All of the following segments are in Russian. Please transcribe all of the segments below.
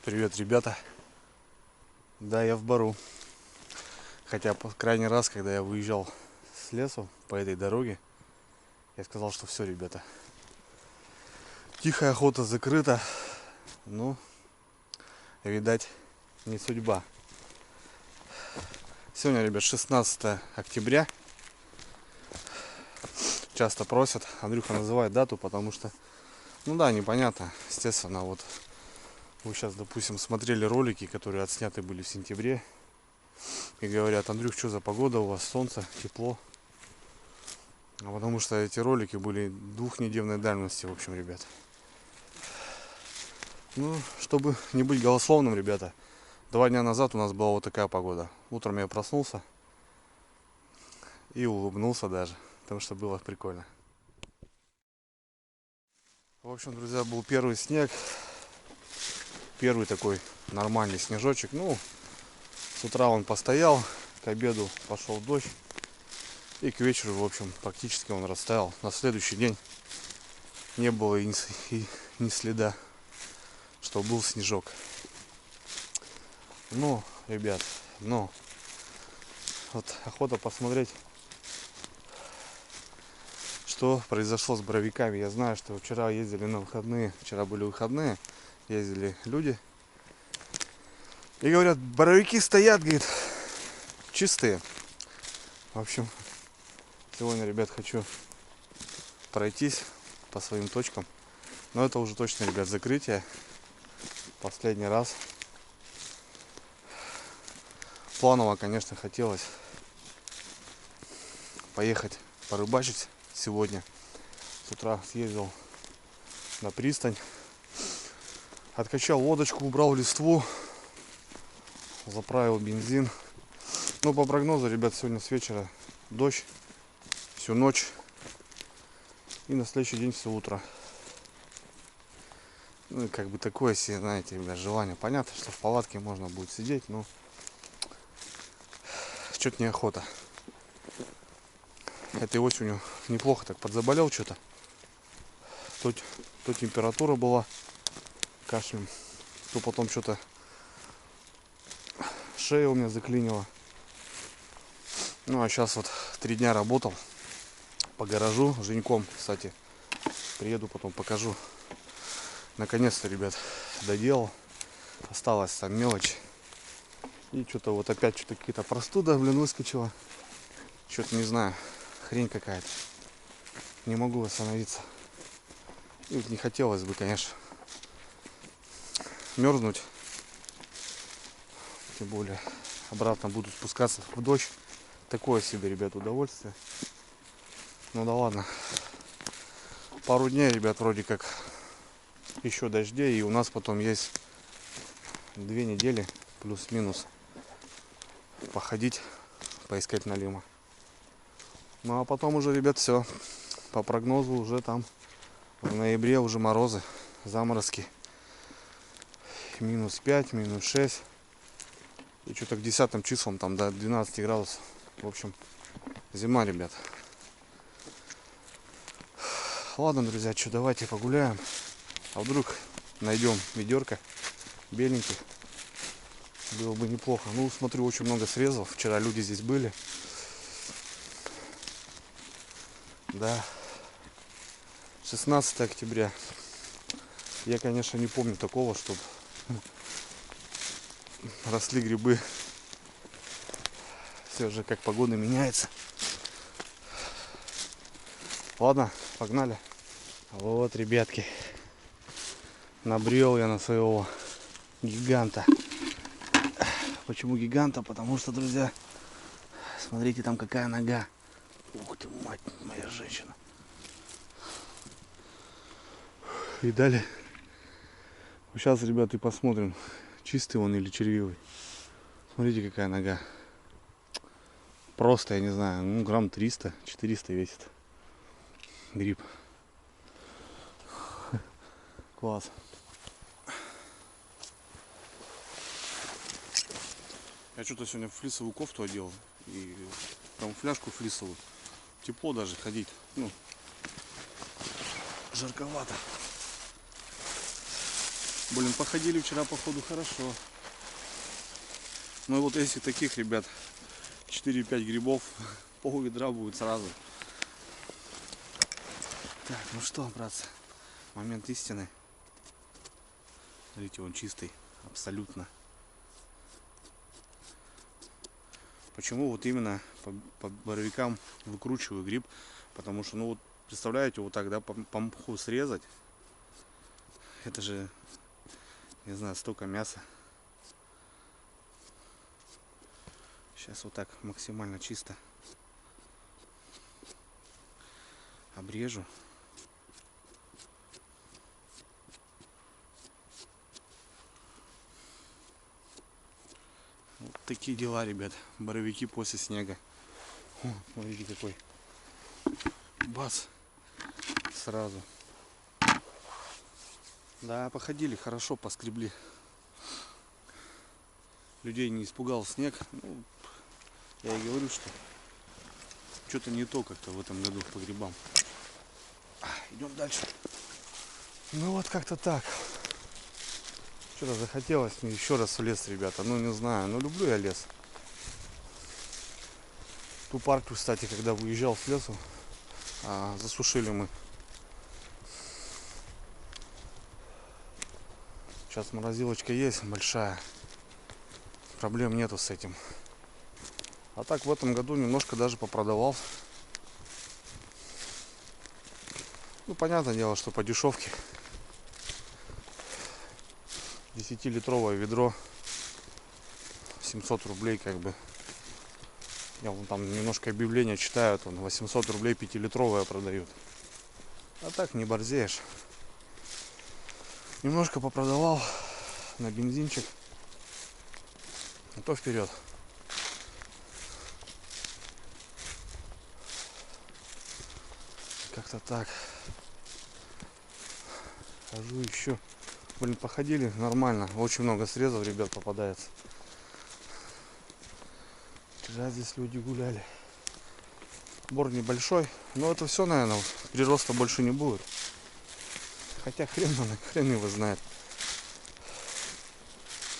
Привет, ребята. Да, я в Бару. Хотя крайний раз, когда я выезжал с лесу по этой дороге, я сказал, что все, ребята. Тихая охота закрыта. Ну, видать, не судьба. Сегодня, ребят, 16 октября. Часто просят, Андрюха называет дату, потому что, ну да, непонятно. Естественно, вот вы сейчас, допустим, смотрели ролики, которые отсняты были в сентябре. И говорят: Андрюх, что за погода у вас, солнце, тепло. Потому что эти ролики были двухнедельной давности, в общем, ребят. Ну, чтобы не быть голословным, ребята, 2 дня назад у нас была вот такая погода. Утром я проснулся и улыбнулся даже, потому что было прикольно. В общем, друзья, был первый снег. Первый такой нормальный снежочек. Ну, с утра он постоял, к обеду пошел дождь. И к вечеру, в общем, практически он растаял. На следующий день не было и ни следа, что был снежок. Ну, ребят, вот охота посмотреть, что произошло с боровиками. Я знаю, что вчера ездили на выходные, вчера были выходные, ездили люди. И говорят, боровики стоят, говорит, чистые. В общем, сегодня, ребят, хочу пройтись по своим точкам. Но это уже точно, ребят, закрытие. Последний раз. Планово, конечно, хотелось поехать порыбачить сегодня. С утра съездил на пристань, откачал лодочку, убрал листву, заправил бензин. Ну, по прогнозу, ребят, сегодня с вечера дождь всю ночь и на следующий день все утро. Ну и как бы такое себе, знаете, ребят, желание. Понятно, что в палатке можно будет сидеть, но что-то неохота. Этой осенью неплохо так подзаболел что-то. То температура была кашлем, то потом что-то шея у меня заклинила. Ну а сейчас вот 3 дня работал по гаражу Женьком, кстати. Приеду, потом покажу. Наконец-то, ребят, доделал. Осталась там мелочь. И что-то вот опять что-то какие-то простуда, выскочила. Что-то не знаю. Хрень какая-то. Не могу остановиться. И вот не хотелось бы, конечно, мерзнуть. Тем более обратно буду спускаться в дождь. Такое себе, ребят, удовольствие. Ну да ладно. Пару дней, ребят, вроде как еще дождей. И у нас потом есть 2 недели плюс-минус походить, поискать налима. Ну а потом уже, ребят, все. По прогнозу уже там в ноябре уже морозы, заморозки. -5, -6. И что-то к 10 числам там до 12 градусов. В общем, зима, ребят. Ладно, друзья, что, давайте погуляем. А вдруг найдем ведерко беленьких. Было бы неплохо. Ну, смотрю, очень много срезов. Вчера люди здесь были. Да. 16 октября. Я, конечно, не помню такого, чтобы росли грибы. Все же как погода меняется. Ладно, погнали. Вот, ребятки, набрел я на своего гиганта. Почему гиганта? Потому что, друзья, смотрите, там какая нога. Ух ты, мать моя женщина. И далее. Сейчас, ребята, и посмотрим, чистый он или червивый. Смотрите, какая нога. Просто, я не знаю, ну, грамм 300-400 весит гриб. Класс. Я что-то сегодня флисовую кофту одел и камуфляжку флисовую. Тепло даже ходить. Ну, жарковато. Блин, походили вчера, походу, хорошо. Ну и вот если таких, ребят, 4-5 грибов, пол ведра будет сразу. Так, ну что, братцы, момент истины. Смотрите, он чистый, абсолютно. Почему вот именно по боровикам выкручиваю гриб? Потому что, ну вот, представляете, вот так, да, по мху срезать. Это же, не знаю, столько мяса. Сейчас вот так максимально чисто обрежу. Вот такие дела, ребят. Боровики после снега. О, смотрите какой. Бац. Сразу. Да, походили, хорошо поскребли. Людей не испугал снег. Ну, я и говорю, что что-то не то как-то в этом году по грибам. Идем дальше. Ну вот как-то так. Что-то захотелось мне еще раз в лес, ребята. Ну не знаю, но люблю я лес. Ту партию, кстати, когда выезжал с лесу, засушили мы. Сейчас морозилочка есть большая. Проблем нету с этим. А так в этом году немножко даже попродавал. Ну понятное дело, что по дешевке. 10-литровое ведро 700 рублей как бы. Я вон там немножко объявления читаю, там 800 рублей 5-литровое продают. А так не борзеешь. Немножко попродавал на бензинчик. А то вперед. Как-то так. Хожу еще. Блин, походили нормально. Очень много срезов, ребят, попадается. Вчера здесь люди гуляли. Бор небольшой. Но это все, наверное, прироста больше не будет. Хотя хрен его знает.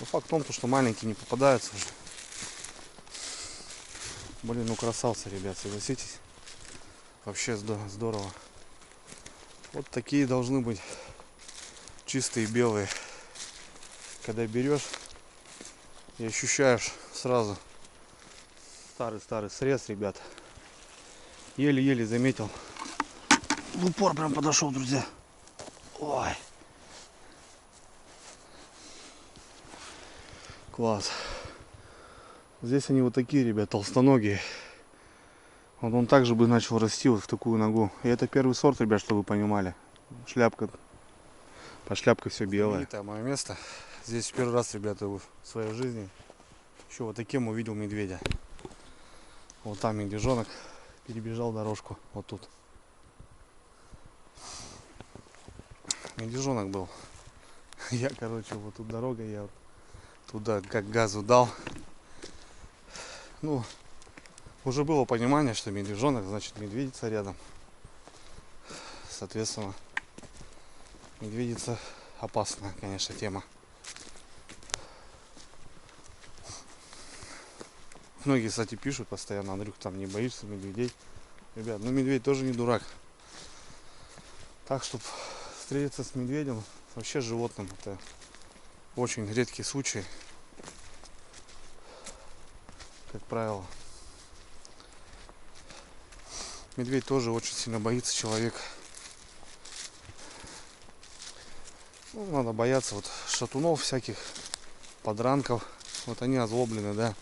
Но факт в том, что маленькие не попадаются уже. Блин, ну красавцы, ребят, согласитесь. Вообще здорово. Вот такие должны быть чистые белые. Когда берешь и ощущаешь сразу старый срез, ребят. Еле-еле заметил. В упор прям подошел, друзья. Ой. Класс. Здесь они вот такие, ребят, толстоногие. Вот он также бы начал расти вот в такую ногу. И это первый сорт, ребят, чтобы вы понимали. Шляпка, по шляпке все белое. Это мое место. Здесь первый раз, ребята, в своей жизни еще вот таким увидел медведя. Вот там медвежонок перебежал дорожку. Вот тут. Медвежонок был. Я, короче, вот тут дорога, я туда как газу дал. Ну, уже было понимание, что медвежонок, значит медведица рядом. Соответственно, медведица опасная, конечно, тема. Многие, кстати, пишут постоянно: Андрюх, там не боишься медведей? Ребят, ну медведь тоже не дурак. Так, чтобы встретиться с медведем, вообще животным, это очень редкий случай, как правило. Медведь тоже очень сильно боится человека. Ну, надо бояться вот шатунов всяких, подранков. Вот они озлоблены, да.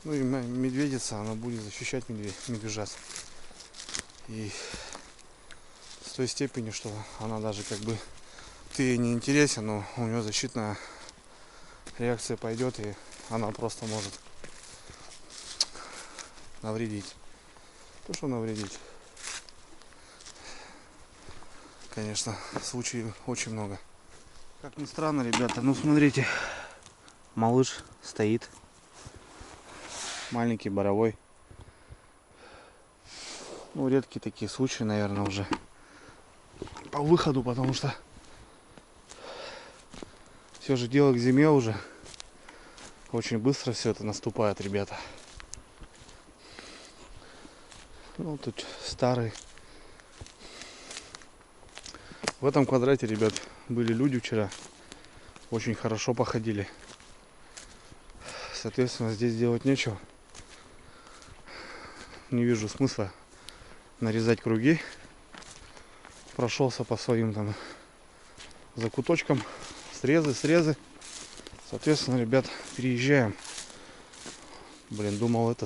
Ну и медведица, она будет защищать медвежат. И с той степени, что она даже как бы, ты ей не интересен, но у нее защитная реакция пойдет, и она просто может навредить. То, что навредить, конечно, случаев очень много. Как ни странно, ребята, ну смотрите, малыш стоит, маленький боровой. Ну, редкие такие случаи, наверное, уже по выходу, потому что Все же дело к зиме уже. Очень быстро все это наступает, ребята. Ну, тут старый. В этом квадрате, ребят, были люди вчера. Очень хорошо походили. Соответственно, здесь делать нечего. Не вижу смысла нарезать круги. Прошелся по своим там закуточкам. Срезы. Соответственно, ребят, переезжаем. Блин, думал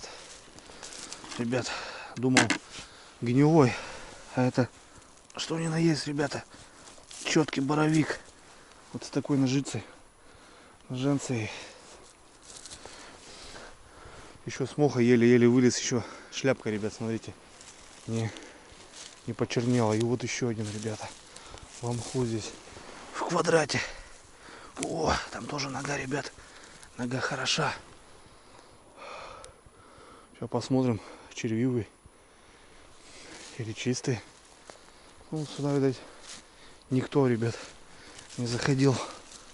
ребят, думал гнилой. А это, что ни на есть, ребята, четкий боровик. Вот с такой ножицей. Ноженцей. Еще с моха еле-еле вылез. Еще шляпка, ребят, смотрите. Не почернела. И вот еще один, ребята. В мху здесь. В квадрате. О, там тоже нога, ребят. Нога хороша. Сейчас посмотрим, червивый или чистый. Ну, сюда, видать, никто, ребят, не заходил.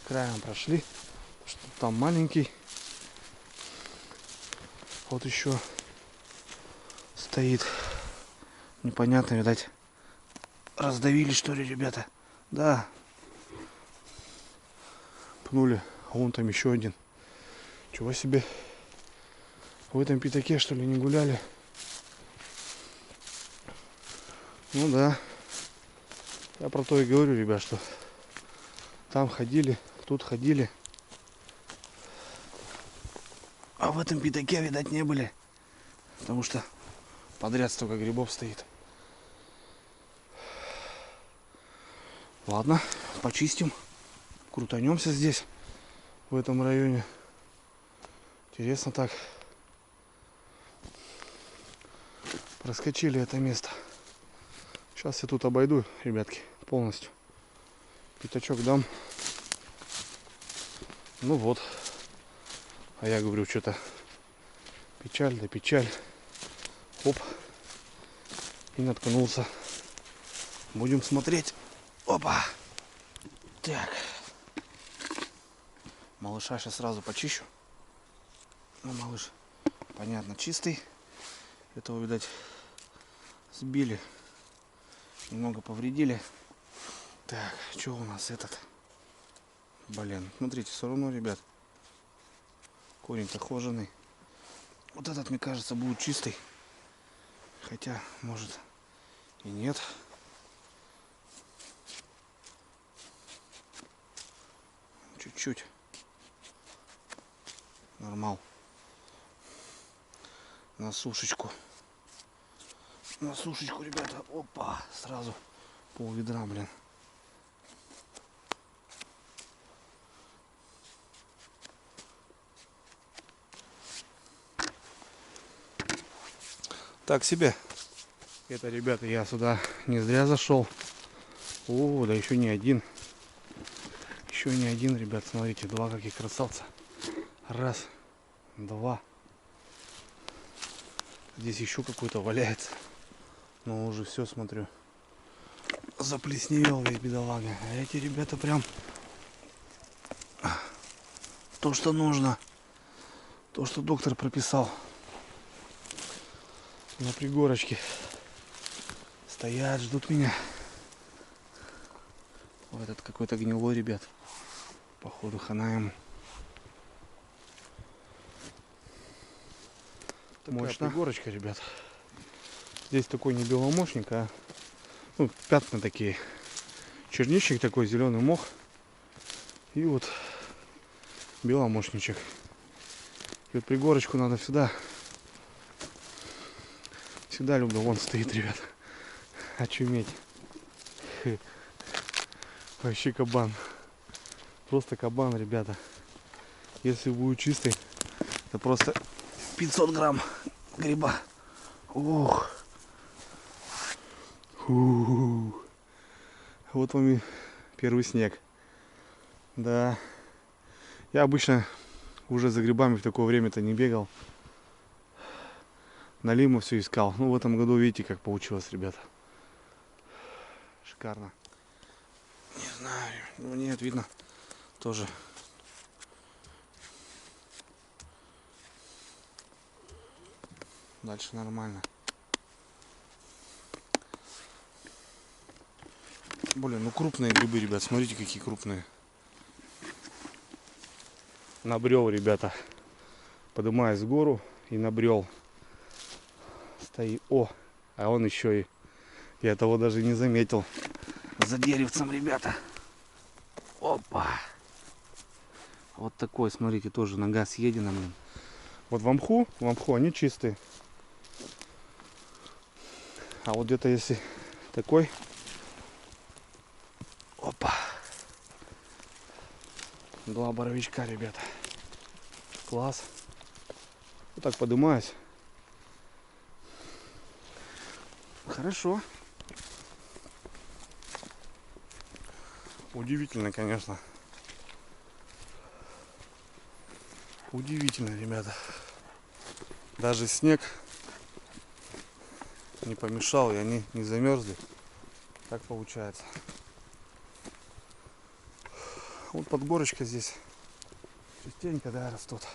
Краем прошли. Что там маленький. Вот еще стоит. Непонятно, видать, раздавили, что ли, ребята. Да. Пнули. А вон там еще один. Чего себе. В этом пятаке, что ли, не гуляли? Ну да. Я про то и говорю, ребят, что там ходили, тут ходили. А в этом пятаке, видать, не были. Потому что подряд столько грибов стоит. Ладно, почистим. Крутанемся здесь, в этом районе. Интересно так. Проскочили это место. Сейчас я тут обойду, ребятки, полностью. Пятачок дам. Ну вот. А я говорю, что-то печаль, да печаль. Оп. И наткнулся. Будем смотреть. Опа. Так. Малыша сейчас сразу почищу. Ну, малыш, понятно, чистый. Этого, видать, сбили. Немного повредили. Так, что у нас этот? Блин, смотрите, все равно, ребят, корень-то хоженый. Вот этот, мне кажется, будет чистый. Хотя, может, и нет. Чуть-чуть. Нормал. На сушечку. На сушечку, ребята. Опа, сразу пол ведра, блин. Так себе. Это, ребята, я сюда не зря зашел. О, да еще не один. Еще не один, ребят. Смотрите, два каких красавца. Раз, два. Здесь еще какой-то валяется. Но уже все, смотрю, заплесневел весь бедолага. А эти ребята прям то, что нужно. То, что доктор прописал. На пригорочке стоят, ждут меня. Вот этот какой-то гнилой, ребят. Походу, хана ему. Мощная пригорочка, ребят. Здесь такой не беломошник, а ну, пятна такие. Черничник такой, зеленый мох. И вот беломошничек. И вот пригорочку надо сюда. Сюда люблю, вон стоит, ребят. Очуметь. Вообще кабан. Просто кабан, ребята. Если будет чистый, это просто 500 грамм гриба. Ух. Фу. Вот вам и первый снег. Да. Я обычно уже за грибами в такое время-то не бегал. На лиму все искал. Ну, в этом году видите, как получилось, ребята. Шикарно. Не знаю. Ну, нет, видно. Тоже Дальше нормально. Блин, ну крупные грибы, ребят. Смотрите, какие крупные. Набрел, ребята. Поднимаюсь в гору и набрел. Стоит. О, а он еще и... Я того даже не заметил. За деревцем, ребята. Опа. Вот такой, смотрите, тоже нога съедена, блин. Вот в мху они чистые. А вот где-то если такой... Опа. 2 боровичка, ребята. Класс. Вот так поднимаюсь. Хорошо. Удивительно, конечно. Удивительно, ребята. Даже снег не помешал, и они не замерзли. Так получается. Вот под горочкой здесь частенько, да, растут.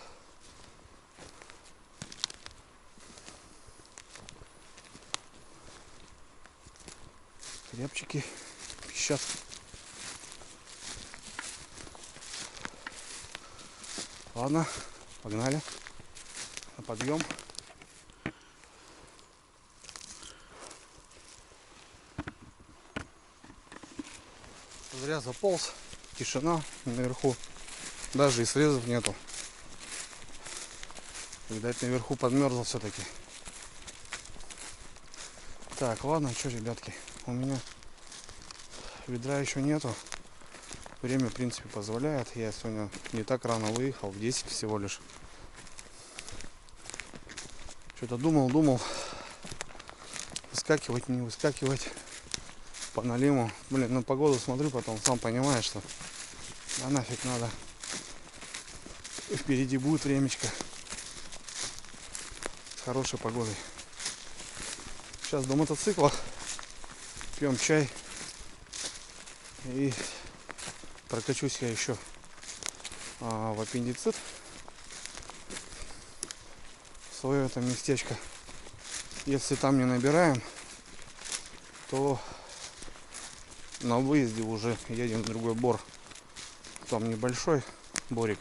Рябчики пищат. Ладно, погнали на подъем. Зря заполз. Тишина наверху. Даже и срезов нету. Видать, наверху подмерзл все-таки. Так, ладно, что, ребятки, у меня ведра еще нету. Время, в принципе, позволяет. Я сегодня не так рано выехал, в 10 всего лишь. Что-то думал, выскакивать, не выскакивать по налиму. Блин, на погоду смотрю, потом сам понимаешь, что да нафиг надо. И впереди будет времечко с хорошей погодой. Сейчас до мотоцикла пьем чай и прокачусь я еще в аппендицит, в свое это местечко. Если там не набираем, то на выезде уже едем в другой бор. Там небольшой борик,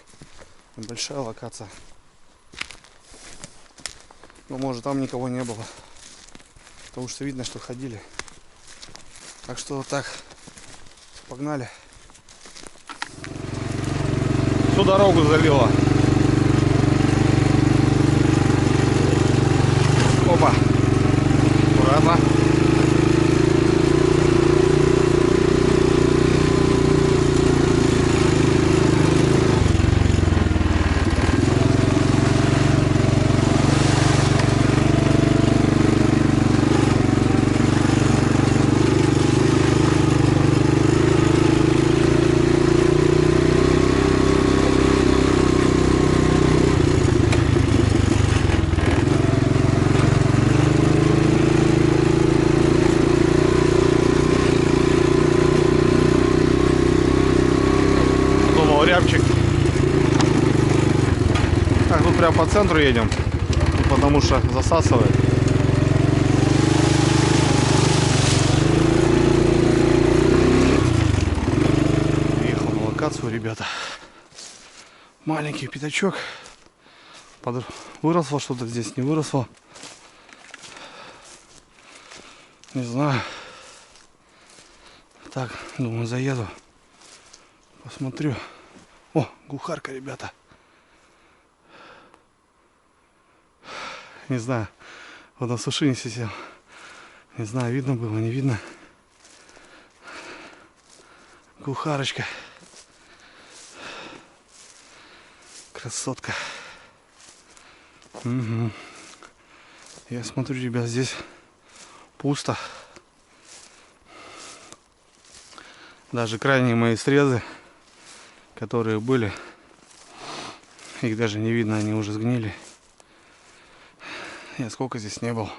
небольшая локация. Но может там никого не было, потому что видно, что ходили. Так что вот так, погнали. Всю дорогу залило. Опа. Аккуратно. Рябчик. Так, тут прям по центру едем, потому что засасывает. Приехал на локацию, ребята. Маленький пятачок. Выросло что-то здесь, не выросло. Не знаю. Так, думаю, заеду. Посмотрю. О, глухарка, ребята. Не знаю, вот на суши не сидел. Не знаю, видно было, не видно. Глухарочка. Красотка. Угу. Я смотрю, ребят, здесь пусто. Даже крайние мои срезы, которые были, их даже не видно, они уже сгнили. Я сколько здесь не был?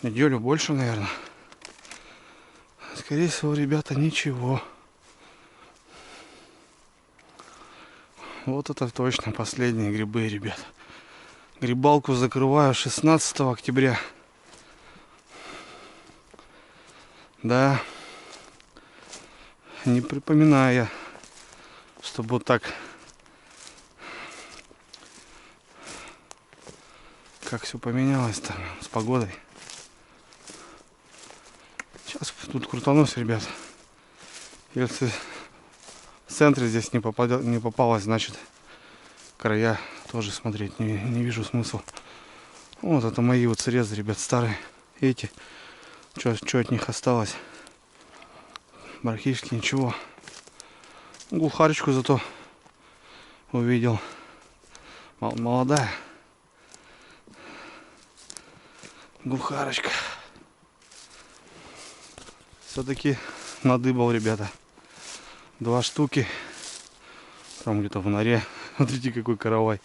Неделю больше, наверное. Скорее всего, ребята, ничего. Вот это точно последние грибы, ребят. Грибалку закрываю 16 октября. Да. Не припоминаю я, чтобы вот так, как все поменялось-то с погодой. Сейчас тут крутанулся, ребят. Если в центре здесь не попалось, значит края тоже смотреть не вижу смысла. Вот это мои вот срезы, ребят, старые. Эти, что от них осталось? Практически ничего. Глухарочку зато увидел. Молодая. Глухарочка. Все-таки надыбал, ребята. 2 штуки. Там где-то в норе. Смотрите, какой каравай.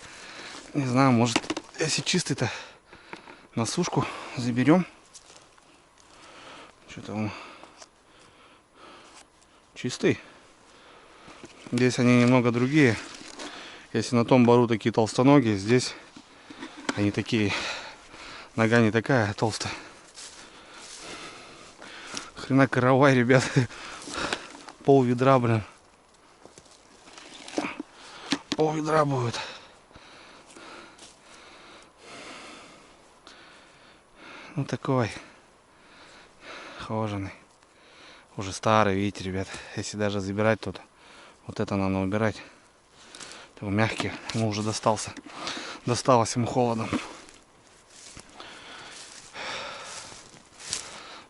Не знаю, может, если чистый-то на сушку заберем. Что-то он чистый. Здесь они немного другие. Если на том бару такие толстоногие, здесь они такие. Нога не такая толстая. Хрена каравай, ребят. Пол ведра, блин. Пол ведра будет. Ну такой хоженый. Уже старый, видите, ребят. Если даже забирать, то вот это надо убирать. Такой мягкий. Ему уже достался. Досталось ему холодом.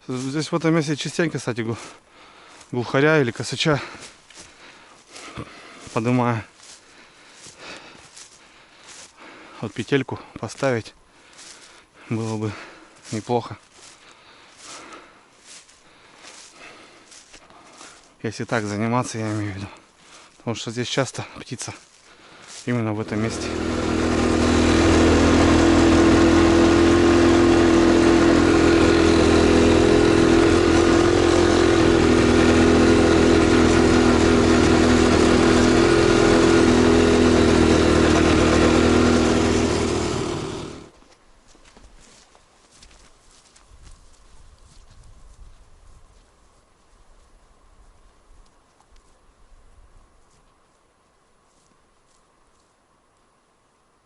Здесь в этом месте частенько, кстати, глухаря или косача поднимаю. Вот петельку поставить было бы неплохо. Если так заниматься, я имею в виду. Потому что здесь часто птица именно в этом месте.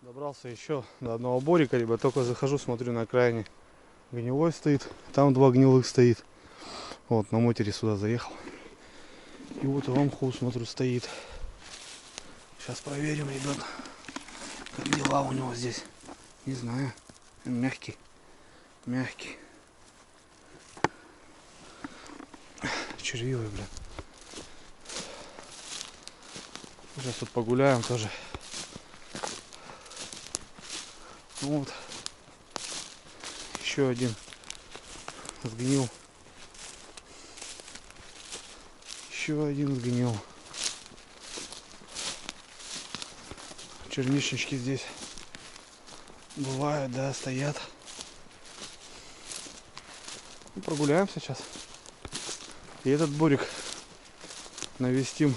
Добрался еще до одного борика, либо только захожу, смотрю, на окраине гнилой стоит, там 2 гнилых стоит. Вот, на мотере сюда заехал. И вот в мху, смотрю, стоит. Сейчас проверим, ребят, как дела у него здесь. Не знаю, мягкий, мягкий. Червивый, блин. Сейчас тут погуляем тоже. Вот. Еще один сгнил. Еще один сгнил. Черничнички здесь бывают, да, стоят. Ну, прогуляемся сейчас. И этот бурик навестим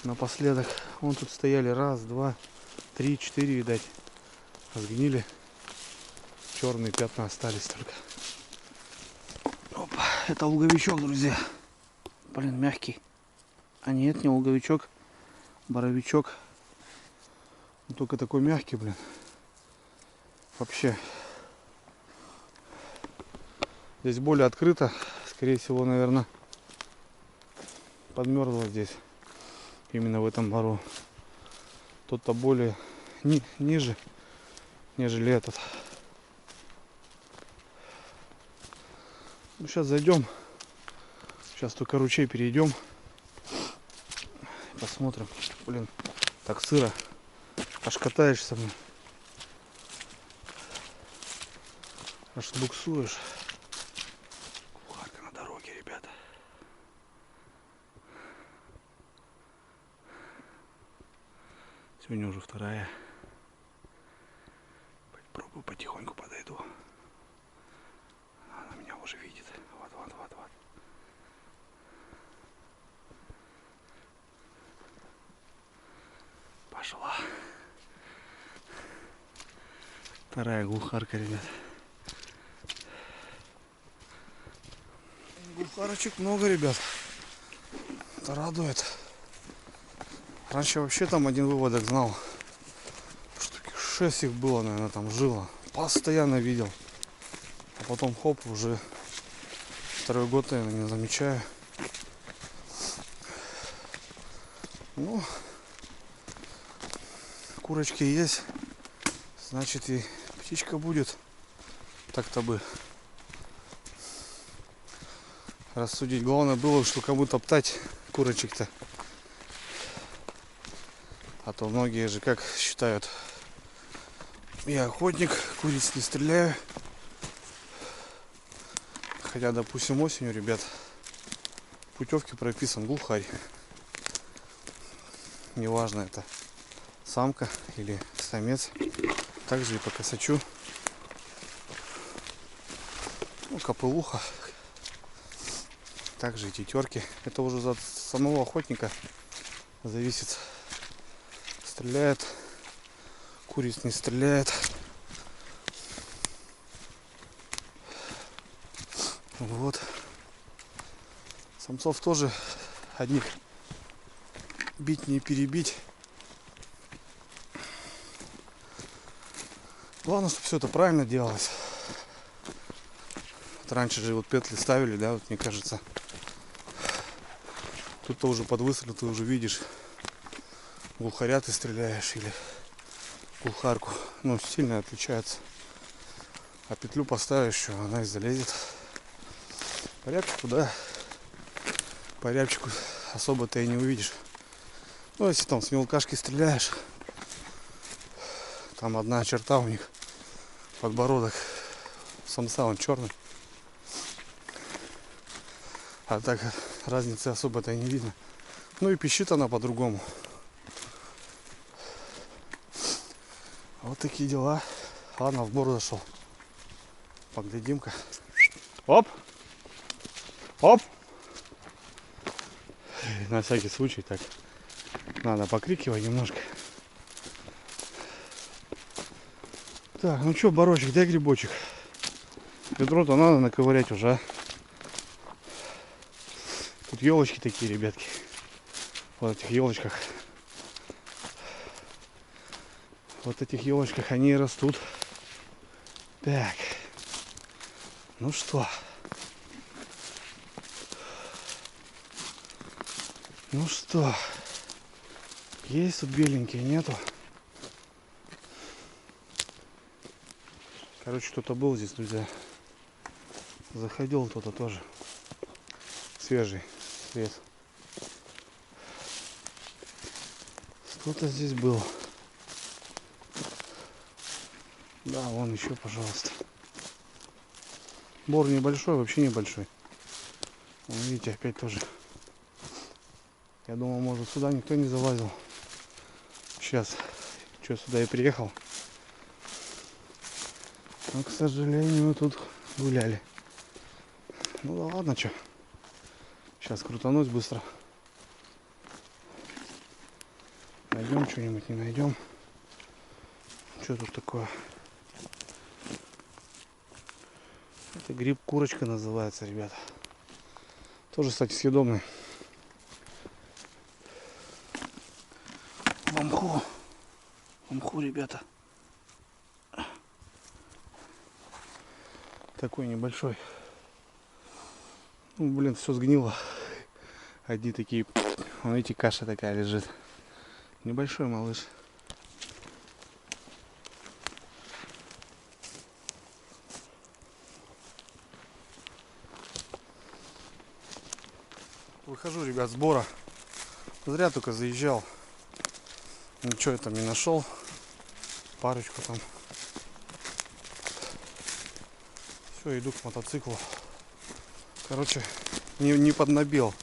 напоследок. Вон тут стояли 1, 2, 3, 4, видать. Сгнили. Черные пятна остались только. Опа, это луговичок, друзья. Блин, мягкий. А нет, не луговичок. Боровичок. Он только такой мягкий, блин. Вообще. Здесь более открыто. Скорее всего, наверное, подмерзло здесь. Именно в этом бору. Тот-то более ниже, нежели этот. Ну, сейчас зайдем. Сейчас только ручей перейдем. Посмотрим. Блин, так сыро. Аж катаешься, блин. Аж буксуешь. Глухарка на дороге, ребята. Сегодня уже 2-я. Попробую потихоньку подойду. Она меня уже видит. Вот. Пошла. Вторая глухарка, ребят. Глухарочек много, ребят. Это радует. Раньше вообще там один выводок знал. Штуки 6 их было, наверное, там жило. Постоянно видел. А потом хоп, уже второй год, наверное, не замечаю. Ну, курочки есть, значит и птичка будет. Так-то бы рассудить. Главное было, что кому топтать курочек-то. А то многие же как считают: я охотник, куриц не стреляю. Хотя, допустим, осенью, ребят, в путевке прописан глухарь. Неважно, это самка или самец. Также и по косачу. Ну, копылуха. Также и тетерки. Это уже от самого охотника зависит. Стреляет, куриц не стреляет. Вот. Самцов тоже одних бить не перебить. Главное, чтобы все это правильно делалось. Вот раньше же вот петли ставили, да, вот мне кажется. Тут-то уже под выстрел ты уже видишь, глухаря ты стреляешь или глухарку. Ну, сильно отличается. А петлю поставишь, что она и залезет. По рябчику, да. По рябчику особо-то и не увидишь. Ну, если там с мелкашки стреляешь, там одна черта у них. Подбородок самца, он черный. А так разницы особо-то и не видно. Ну и пищит она по-другому. Вот такие дела. Ладно, в бор зашел. Поглядим-ка. Оп! Оп! На всякий случай так. Надо покрикивать немножко. Так, ну что, барочек, дай грибочек. Ведро-то надо наковырять уже, а? Тут елочки такие, ребятки. Вот этих елочках. Вот этих елочках они и растут. Так. Ну что? Ну что? Есть тут беленькие, нету? Короче, кто-то был здесь, друзья. Заходил кто-то тоже. Свежий свет. Кто-то здесь был. Да, вон еще, пожалуйста. Бор небольшой, вообще небольшой. Вон, видите, опять тоже. Я думал, может, сюда никто не залазил. Сейчас. Что, сюда и приехал. Но, к сожалению, тут гуляли. Ну да ладно, что. Сейчас крутанусь быстро. Найдем что-нибудь, не найдем. Что тут такое? Это гриб-курочка называется, ребята. Тоже, кстати, съедобный. В мху. В мху, ребята. Такой небольшой. Ну, блин, все сгнило. Одни такие. Вон, видите, каша такая лежит. Небольшой малыш. Выхожу, ребят, с бора. Зря только заезжал. Ничего я там не нашел. Парочку там. Все, иду к мотоциклу. Короче, не поднабил.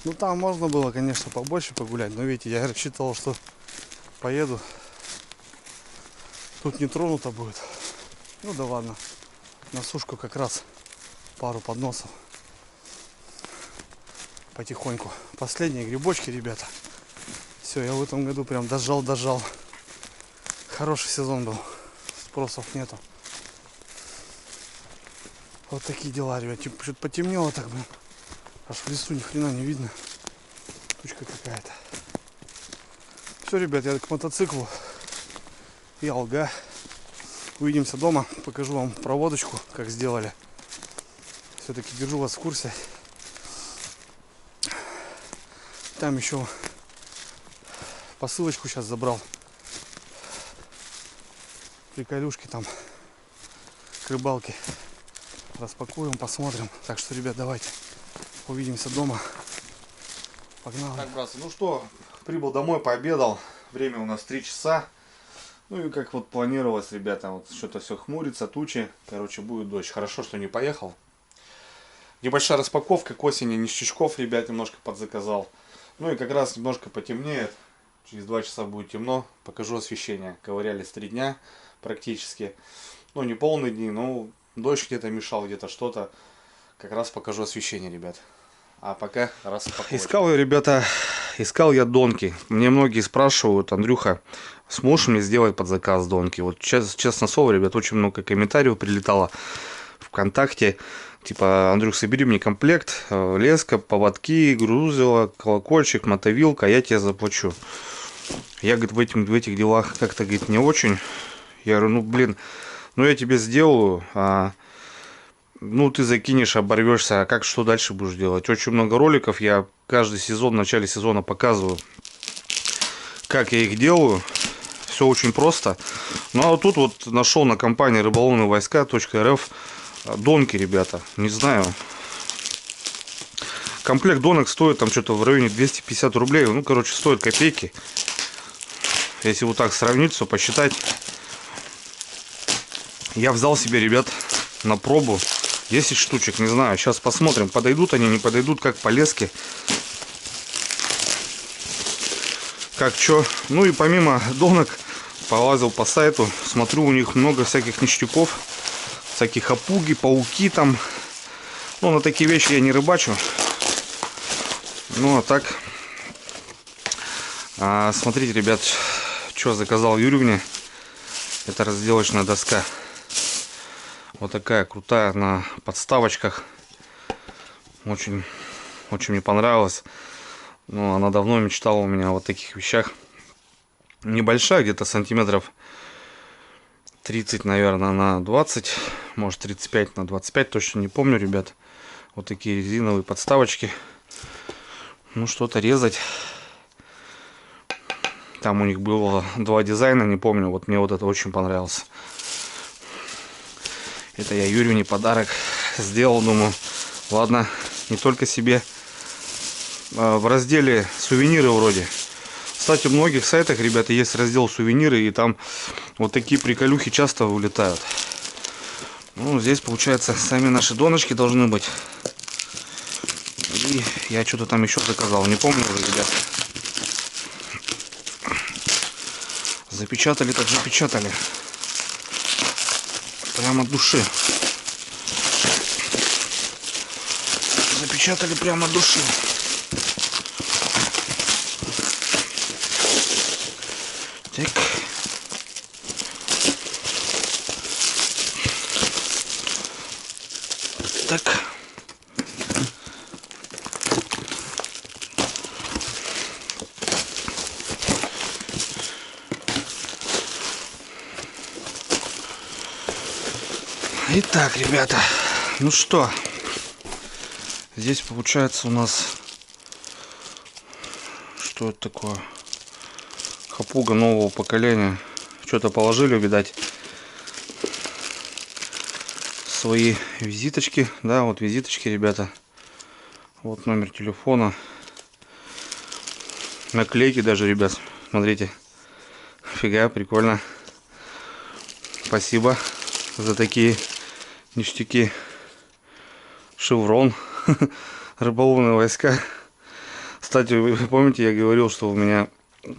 Ну там можно было, конечно, побольше погулять. Но видите, я рассчитывал, что поеду. Тут не тронуто будет. Ну да ладно. На сушку как раз пару подносов. Потихоньку. Последние грибочки, ребята. Все, я в этом году прям дожал. Хороший сезон был. Спросов нету. Вот такие дела, ребят. Типа что-то потемнело так, блин. Аж в лесу ни хрена не видно. Тучка какая-то. Все, ребят, я к мотоциклу и алга. Увидимся дома. Покажу вам проводочку, как сделали. Все-таки держу вас в курсе. Там еще посылочку сейчас забрал. Приколюшки там к рыбалке. Распакуем, посмотрим. Так что, ребят, давайте увидимся дома. Погнали. Так, братцы, ну что, прибыл домой, пообедал. Время у нас 3 часа. Ну и как вот планировалось, ребята, вот что-то все хмурится, тучи. Короче, будет дождь. Хорошо, что не поехал. Небольшая распаковка к осени, ништячков, ребят, немножко подзаказал. Ну и как раз немножко потемнеет. Через 2 часа будет темно. Покажу освещение. Ковырялись 3 дня практически. Ну, не полные дни, но дождь где-то мешал, где-то что-то. Как раз покажу освещение, ребят. А пока распаковка. Искал я, ребята, я донки. Мне многие спрашивают: Андрюха, сможешь мне сделать под заказ донки? Вот честно слово, ребят, очень много комментариев прилетало ВКонтакте. Типа: Андрюх, собери мне комплект, леска, поводки, грузило, колокольчик, мотовилка, я тебе заплачу. Я, говорит, в этих делах как-то, говорит, не очень. Я говорю: ну, блин, ну я тебе сделаю, ну ты закинешь, оборвешься, а как, что дальше будешь делать? Очень много роликов, я каждый сезон, в начале сезона показываю, как я их делаю. Все очень просто. Ну а вот тут вот нашел на компании рыболовныйвойска.рф донки, ребята. Не знаю. Комплект донок стоит там что-то в районе 250 рублей. Ну, короче, стоит копейки. Если вот так сравнить, все посчитать. Я взял себе, ребят, на пробу 10 штучек. Не знаю, сейчас посмотрим, подойдут они, не подойдут, как по леске. Как что. Ну и помимо донок, полазил по сайту. Смотрю, у них много всяких ништяков. Всякие хапуги, пауки там. Ну, на такие вещи я не рыбачу. Ну, а так. Смотрите, ребят, что заказал Юрьевне. Это разделочная доска. Вот такая крутая, на подставочках. Очень мне понравилась. Ну, она давно мечтала у меня о вот таких вещах. Небольшая, где-то сантиметров 30, наверное, на 20. Может, 35 на 25, точно не помню, ребят. Вот такие резиновые подставочки. Ну, что-то резать. Там у них было 2 дизайна, не помню. Вот мне вот это очень понравился. Это я Юрьевне подарок сделал. Думаю, ладно, не только себе. В разделе сувениры вроде. Кстати, в многих сайтах, ребята, есть раздел сувениры. И там вот такие приколюхи часто вылетают. Ну, здесь, получается, сами наши доночки должны быть. И я что-то там еще заказал. Не помню уже, ребят. Запечатали так запечатали. Прямо от души. Запечатали прямо от души. Так. Так. Итак, ребята, ну что, здесь получается у нас, что это такое? Хапуга нового поколения. Что-то положили, видать, свои визиточки. Да, вот визиточки, ребята. Вот номер телефона. Наклейки даже, ребят. Смотрите. Фига, прикольно. Спасибо за такие ништяки. Шеврон. Рыболовные войска. Кстати, вы помните, я говорил, что у меня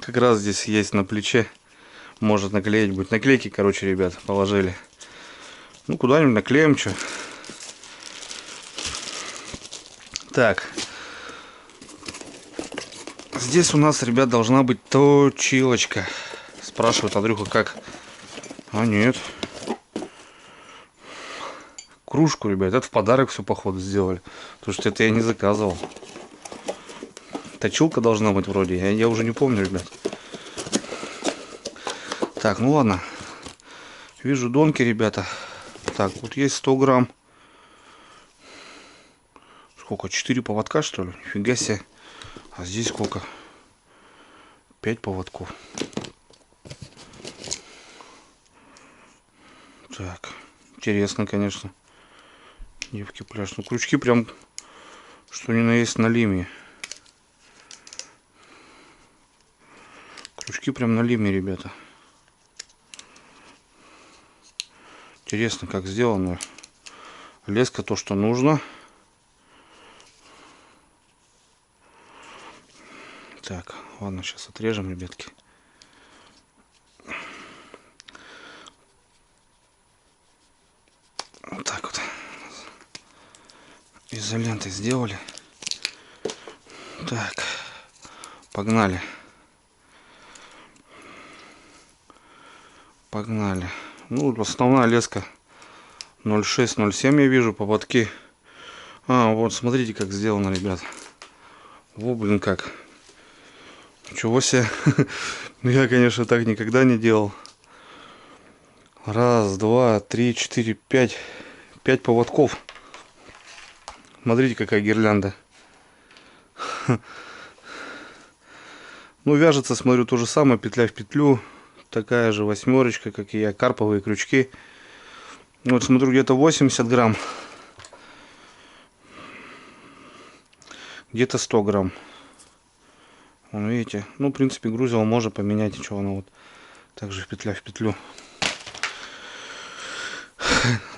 как раз здесь есть на плече. Может наклеить будет. Наклейки, короче, ребят, положили. Ну, куда-нибудь наклеим, что. Так. Здесь у нас, ребят, должна быть точилочка. Спрашивают: Андрюха, как? А нет. кружку, ребят. Это в подарок все, походу, сделали. Потому что это я не заказывал. Точилка должна быть вроде. Я уже не помню, ребят. Так, ну ладно. Вижу донки, ребята. Так, вот есть 100 грамм. Сколько? 4 поводка, что ли? Нифига себе. А здесь сколько? 5 поводков. Так, интересно, конечно. Девки пляж. Ну, крючки прям, что ни на есть, на лиме. Крючки прям на лиме, ребята. Интересно, как сделано. Леска то, что нужно. Так, ладно, сейчас отрежем, ребятки. Вот так вот. Изолентой сделали. Так, погнали. Погнали. Ну, основная леска 0,6-0,7 я вижу, поводки. А, вот, смотрите, как сделано, ребят. Во, блин, как. Ничего себе. Ну, я, конечно, так никогда не делал. Раз, два, три, четыре, пять. 5 поводков. Смотрите, какая гирлянда. Ну, вяжется, смотрю, то же самое, петля в петлю. Такая же восьмерочка, как и я. Карповые крючки. Вот, смотрю, где-то 80 грамм. Где-то 100 грамм. Вон, видите? Ну, в принципе, грузило можно поменять. Что оно вот также петля в петлю.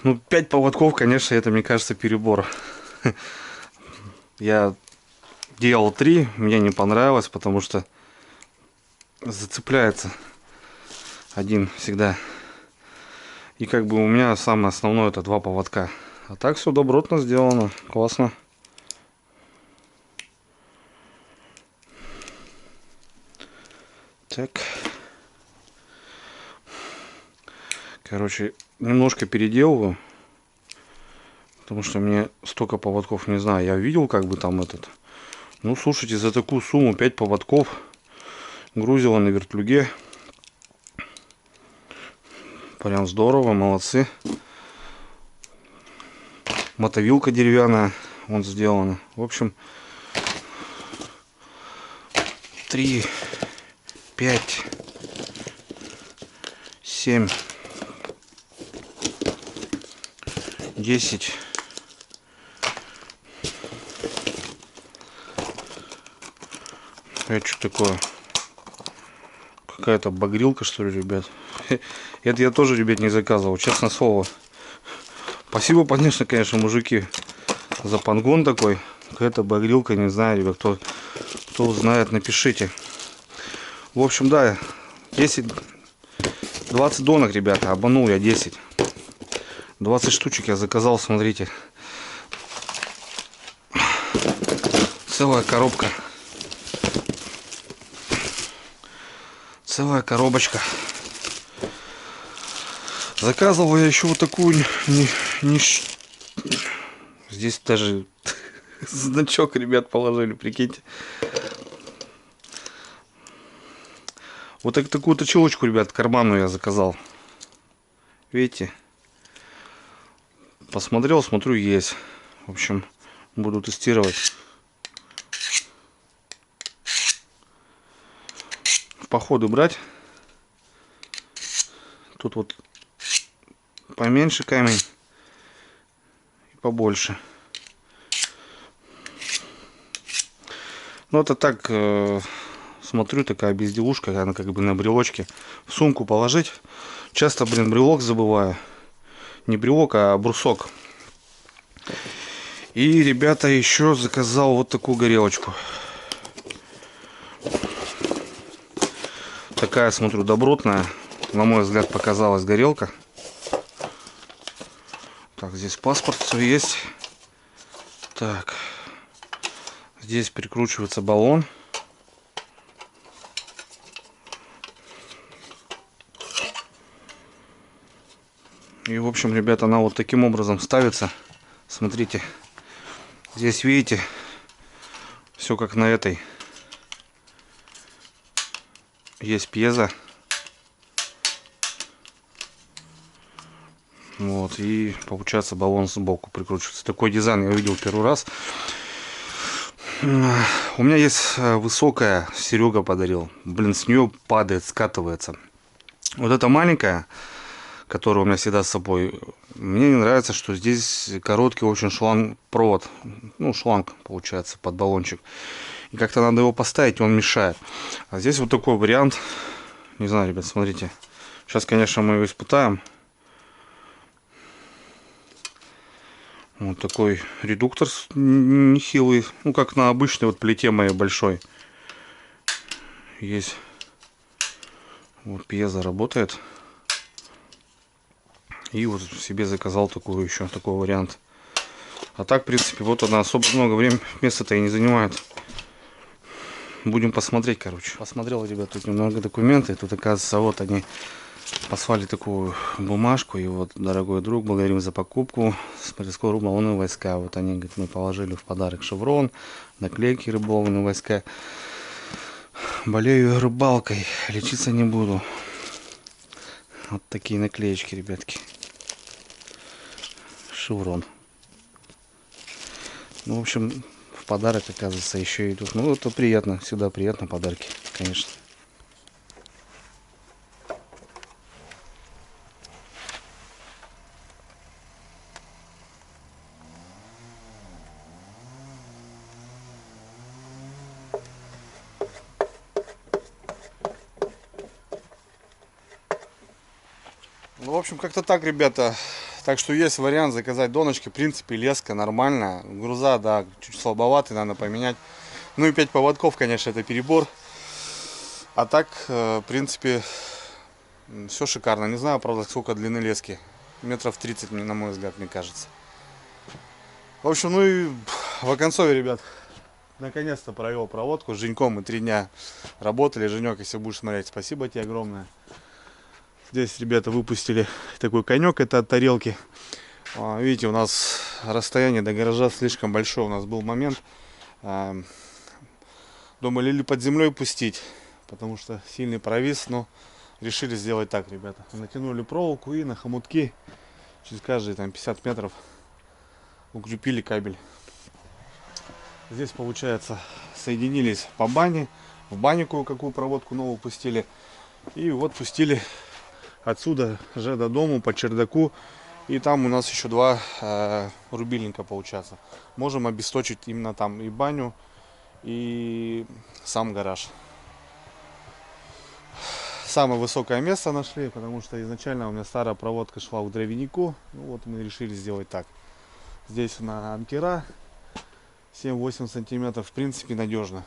Ну, 5 поводков, конечно, это, мне кажется, перебор. Я делал 3, мне не понравилось, потому что зацепляется один всегда. И как бы у меня самое основное это 2 поводка. А так все добротно сделано, классно. Так. Короче, немножко переделываю. Потому что мне столько поводков не знаю. Я видел как бы там этот. Ну, слушайте, за такую сумму 5 поводков. Грузило на вертлюге. Прям здорово, молодцы. Мотовилка деревянная. Вот сделана. В общем, 3, 5, 7, 10. Это что такое? Какая-то багрилка, что ли, ребят? Это я тоже, ребят, не заказывал, честное слово. Спасибо, конечно, мужики, за пангон такой. Какая-то багрилка, не знаю, ребят, кто узнает, напишите. В общем, да, 20 донок, ребята, обманул я 10. 20 штучек я заказал, смотрите. Целая коробка. Целая коробочка. Заказывал я еще вот такую Здесь даже значок, ребят, положили, прикиньте. Вот такую точилочку, ребят, карманную я заказал. Видите? Посмотрел, смотрю, есть. В общем, буду тестировать. В походы брать. Тут вот поменьше камень и побольше. Ну, это так, смотрю, такая безделушка, она как бы на брелочке. В сумку положить. Часто, блин, брелок забываю. Не брелок, а брусок. И, ребята, еще заказал вот такую горелочку. Такая, смотрю, добротная. На мой взгляд, показалась горелка. Так, здесь паспорт все есть. Так. Здесь прикручивается баллон. И в общем, ребята, она вот таким образом ставится. Смотрите, здесь видите, все как на этой. Есть пьезо. Вот, и получается баллон сбоку прикручивается. Такой дизайн я увидел первый раз. У меня есть высокая, Серега подарил. Блин, с нее падает, скатывается. Вот эта маленькая, которая у меня всегда с собой, мне не нравится, что здесь короткий очень шланг-провод. Ну, шланг получается под баллончик. И как-то надо его поставить, он мешает. А здесь вот такой вариант. Не знаю, ребят, смотрите. Сейчас, конечно, мы его испытаем. Вот такой редуктор нехилый. Ну, как на обычной вот плите моей большой. Есть. Вот пьезо работает. И вот себе заказал такой вариант. А так, в принципе, вот она особо много времени, места-то и не занимает. Будем посмотреть, короче. Посмотрел, ребят, тут немного документов. Тут, оказывается, вот они послали такую бумажку. И вот, дорогой друг, благодарим за покупку с морского рыболовные войска. Вот они, говорит, мы положили в подарок шеврон, наклейки рыболовные войска. Болею рыбалкой, лечиться не буду. Вот такие наклеечки, ребятки. Шеврон. Ну, в общем, в подарок, оказывается, еще идут. Ну, это приятно, всегда приятно подарки, конечно. Ну, в общем, как-то так, ребята. Так что есть вариант заказать доночки. В принципе, леска нормальная. Груза, да, чуть слабоватый, надо поменять. Ну и 5 поводков, конечно, это перебор. А так, в принципе, все шикарно. Не знаю, правда, сколько длины лески. Метров 30, на мой взгляд, мне кажется. В общем, ну и в оконцове, ребят, наконец-то провел проводку. С Женьком мы 3 дня работали. Женек, если будешь смотреть, спасибо тебе огромное. Здесь ребята выпустили такой конек, это от тарелки. Видите, у нас расстояние до гаража слишком большое. У нас был момент. Думали ли под землей пустить, потому что сильный провис, но решили сделать так, ребята. Натянули проволоку и на хомутки через каждые там 50 метров укрепили кабель. Здесь, получается, соединились по бане. В баню кое-какую проводку новую пустили. И вот пустили отсюда же до дому по чердаку. И там у нас еще 2 рубильника получается. Можем обесточить именно там и баню, и сам гараж. Самое высокое место нашли, потому что изначально у меня старая проводка шла к дровянику. Ну вот мы решили сделать так. Здесь на анкера 7-8 сантиметров, в принципе, надежно.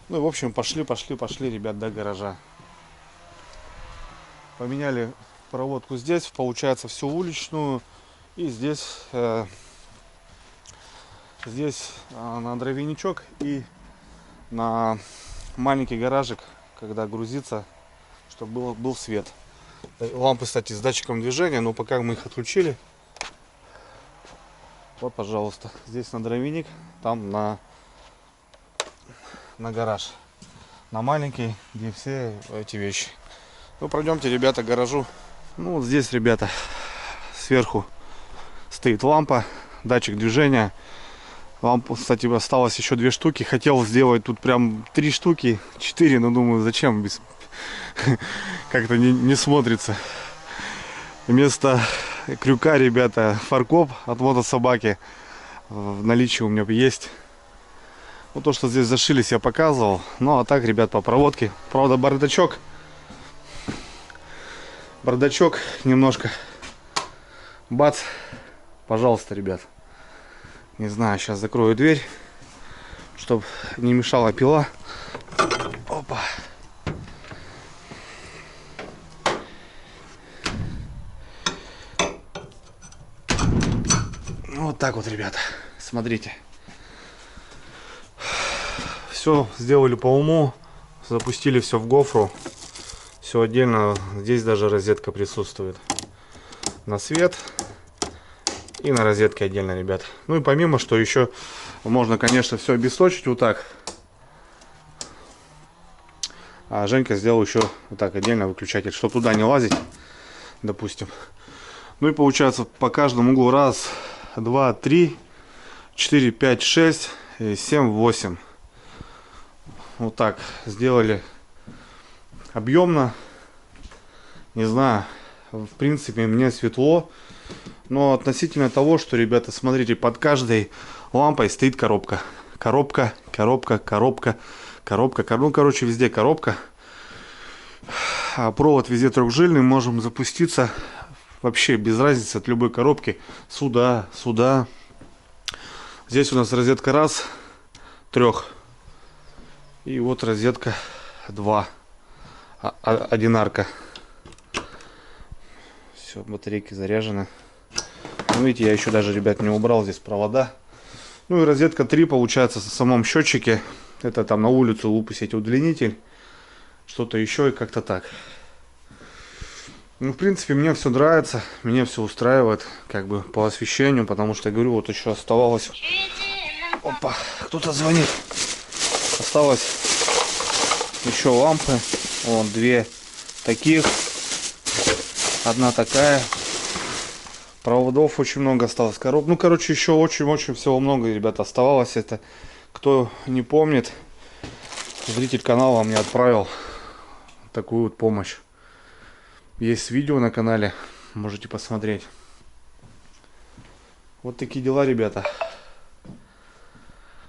Ну и в общем пошли, ребят, до гаража. Поменяли проводку здесь, получается, всю уличную. И здесь на дровяничок и на маленький гаражик, когда грузится, чтобы был свет. Лампы, кстати, с датчиком движения, но пока мы их отключили. Вот, пожалуйста, здесь на дровяник, там на гараж. На маленький, где все эти вещи. Ну, пройдемте, ребята, к гаражу. Ну, вот здесь, ребята, сверху стоит лампа, датчик движения. Лампу, кстати, осталось еще 2 штуки. Хотел сделать тут прям 3 штуки, 4, но думаю, зачем, как-то не смотрится. Вместо крюка, ребята, фаркоп от мотособаки в наличии у меня есть. Вот то, что здесь зашились, я показывал. Ну, а так, ребят, по проводке. Правда, бардачок немножко. Бац. Пожалуйста, ребят. Не знаю, сейчас закрою дверь, чтобы не мешала пила. Опа. Вот так вот, ребята. Смотрите. Все сделали по уму. Запустили все в гофру. Все отдельно. Здесь даже розетка присутствует. на свет и на розетке отдельно, ребят. Ну и помимо, что еще можно, конечно, все обесточить вот так. А Женька сделал еще вот так отдельно выключатель, чтобы туда не лазить, допустим. Ну и получается по каждому углу 1, 2, 3, 4, 5, 6, 7, 8. Вот так сделали объемно. Не знаю, в принципе мне светло. Но относительно того, что, ребята, смотрите, под каждой лампой стоит коробка. Коробка. Ну, короче, везде коробка. А провод везде трехжильный. Можем запуститься вообще без разницы от любой коробки. Сюда. Здесь у нас розетка 1, 3. И вот розетка 2. Одинарка. Все, батарейки заряжены. Ну, видите, я еще даже, ребят, не убрал здесь провода. Ну и розетка 3 получается в самом счетчике. Это там на улицу выпустить удлинитель. Что-то еще и как-то так. Ну, в принципе, мне все нравится. Меня все устраивает, как бы, по освещению. Потому что, я говорю, вот еще оставалось... Опа, кто-то звонит. Осталось еще лампы. Вон 2 таких. 1 такая. Проводов очень много осталось. Ну, короче, еще очень-очень всего много, ребята, оставалось. Это, кто не помнит, зритель канала мне отправил такую вот помощь. Есть видео на канале, можете посмотреть. Вот такие дела, ребята.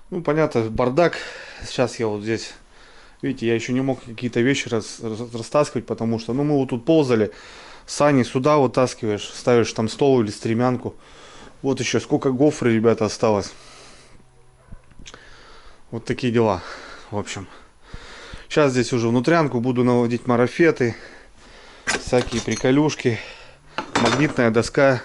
Ну, понятно, бардак. Сейчас я вот здесь, видите, я еще не мог какие-то вещи растаскивать, потому что, ну, мы вот тут ползали. Сани сюда вытаскиваешь, ставишь там стол или стремянку. Вот еще сколько гофры, ребята, осталось. Вот такие дела. В общем, сейчас здесь уже внутрянку буду наводить марафеты, всякие приколюшки, магнитная доска.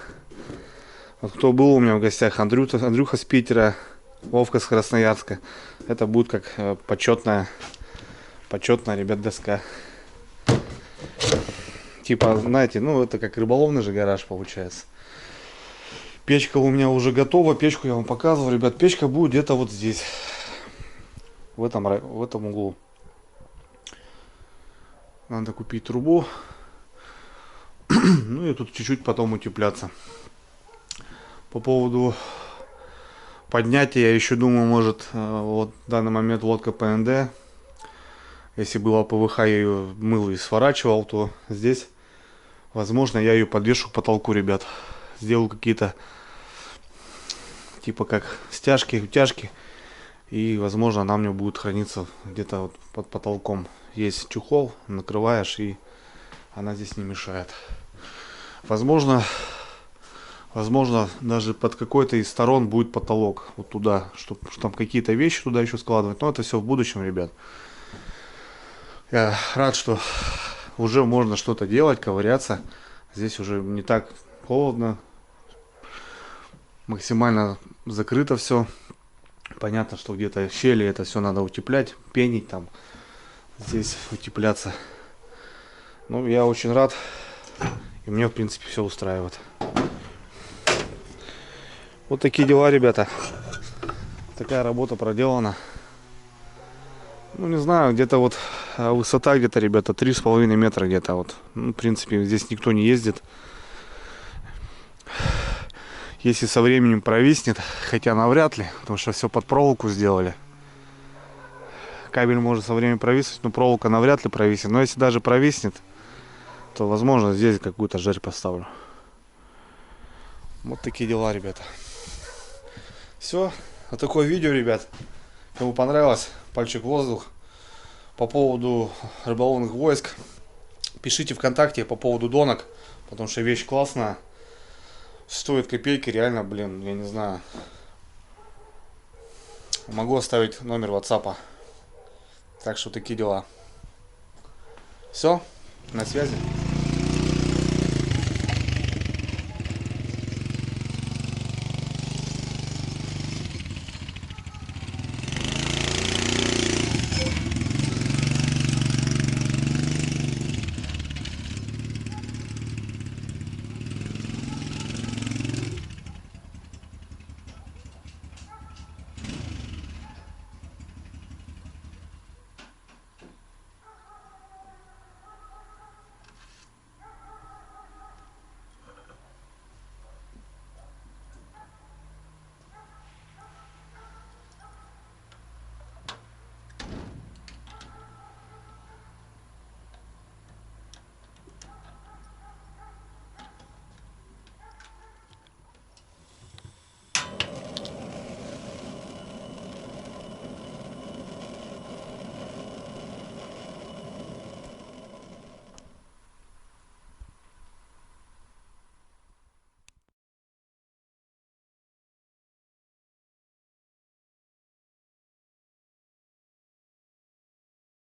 Вот кто был у меня в гостях, Андрюха с Питера, Вовка с Красноярска. Это будет как почетная, ребят, доска. Типа, знаете, ну это как рыболовный же гараж получается. Печка у меня уже готова. Печку я вам показывал, ребят. Печка будет где-то вот здесь. В этом углу. Надо купить трубу. Ну и тут чуть-чуть потом утепляться. По поводу поднятия, я еще думаю, может, вот в данный момент лодка ПНД. Если была ПВХ, я ее мыл и сворачивал, то здесь, возможно, я ее подвешу к потолку, ребят. Сделаю какие-то, типа как стяжки, утяжки. И, возможно, она у меня будет храниться где-то вот под потолком. Есть чехол, накрываешь, и она здесь не мешает. Возможно, даже под какой-то из сторон будет потолок. Вот туда, чтобы там какие-то вещи туда еще складывать. Но это все в будущем, ребят. Я рад, что уже можно что-то делать, ковыряться. Здесь уже не так холодно. Максимально закрыто все. Понятно, что где-то щели, это все надо утеплять, пенить там. Здесь утепляться. Ну, я очень рад. И мне, в принципе, все устраивает. Вот такие дела, ребята. Такая работа проделана. Ну, не знаю, где-то вот высота где-то, ребята, 3,5 метра где-то вот. Ну, в принципе, здесь никто не ездит. Если со временем провиснет, хотя навряд ли, потому что все под проволоку сделали. Кабель может со временем провиснуть, но проволока навряд ли провиснет. Но если даже провиснет, то, возможно, здесь какую-то жерь поставлю. Вот такие дела, ребята. Все, вот такое видео, ребят. Кому понравилось, пальчик в воздух. По поводу рыболовных войск, пишите ВКонтакте по поводу донок, потому что вещь классная. Стоит копейки, реально, блин, я не знаю. Могу оставить номер WhatsApp. Так что такие дела. Все, на связи.